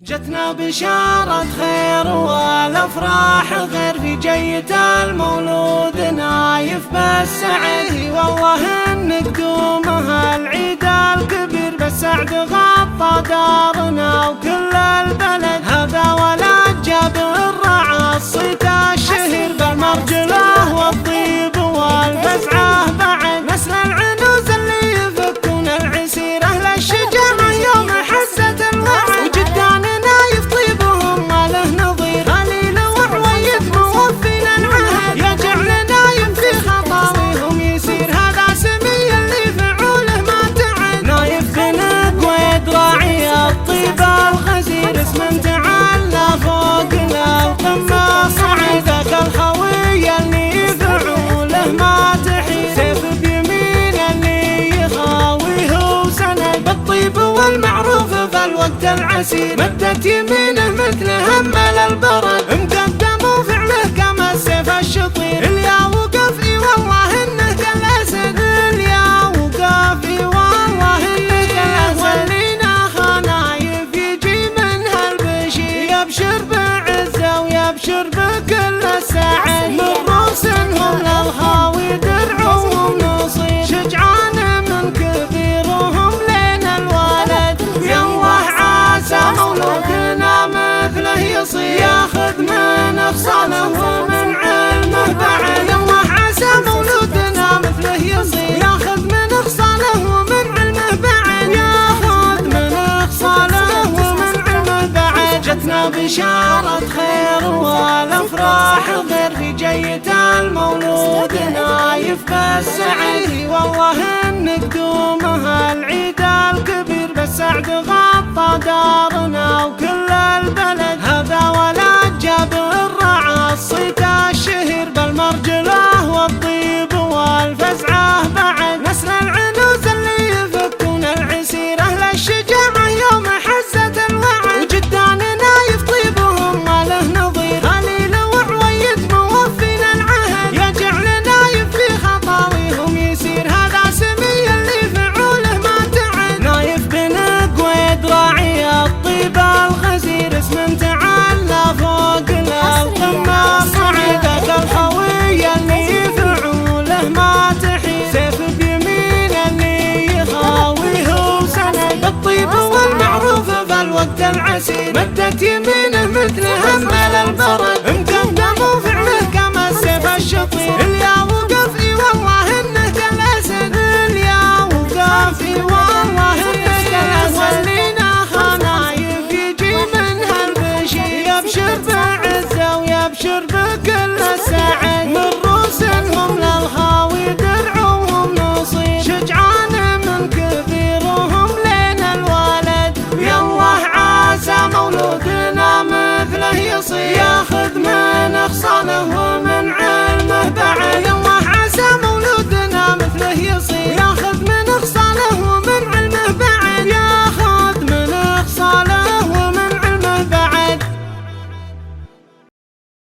جتنا بشارة خير والأفراح غير في جية المولود نايف بالسعد والله إن قدومها العيد الكبير بالسعد غطى دارنا وكل البلد هذا ولد جاب الرعى الصيت الشهير بالمرجله والطيب والفزعه بعد نسل العنوز اللي يفكون العسير أهل الشجاعة يوم حزة الوعد وجدان نايف طيبهم ما له نظير قليل وعويد موفين العهد يجعل نايف في خطاويهم يسير هذا سمي اللي فعوله ما تعد نايف بن قويد راعي الطيب الغزير اسم تعلى فوقنا القمة صعد ذاك الخوي اللي فعوله ما تحيد سيف بيمين اللي يخاويه وسند بالطيب والمعروف في الوقت العسير مدت يمينه مثل همل البرد مقدم وفعله كما السيف الشطير اليا وقفي والله انه كالاسد اليا وقفي والله انه كالاسد ولينا خنايف يجي من هالبشير يبشر بعزه ويبشر بكل السعد من رؤوسهم للخاوي درعهم نصير شجعان من كبيرهم لين الولد يالله عسى مولودنا مثله يصير ياخذ من افصاله ومن علمه بعد يالله عسى مولودنا مثله يصير ياخذ من افصاله ومن علمه بعد ياخذ من افصاله ومن علمه بعد جتنا بشارة خير والافراح غير في جية المولود نايف بالسعد والله ان قدومها العيد الكبير بالسعد غطى دارنا وكل البلد هذا ولد جاب الرعى الصيت الشهير بالمرجله والطيب والفزعه بعد نسل العنوز اللي يفكون العسير اهل الشجاعه يوم حزة الوعد وجدان نايف طيبهم ما له نظير قليل وعويد موفين العهد يجعل نايف في خطاويهم يسير هذا سمي اللي فعوله ما تعد نايف بن قويد راعي الطيب الغزير اسم تعلى فوق القمة صعد ذاك الخوي اللي فعوله ما تحيد سيف بيمين اللي يخاويه وسند بالطيب والمعروف في الوقت العسير مدت يمينه مثل همل البرد مقدم وفعله كما السيف الشطير اليا وقفي والله انه كالاسد اليا وقفي والله انه كالاسد ولينا خنايف يجي من هالبشير يبشر بعزه ويبشر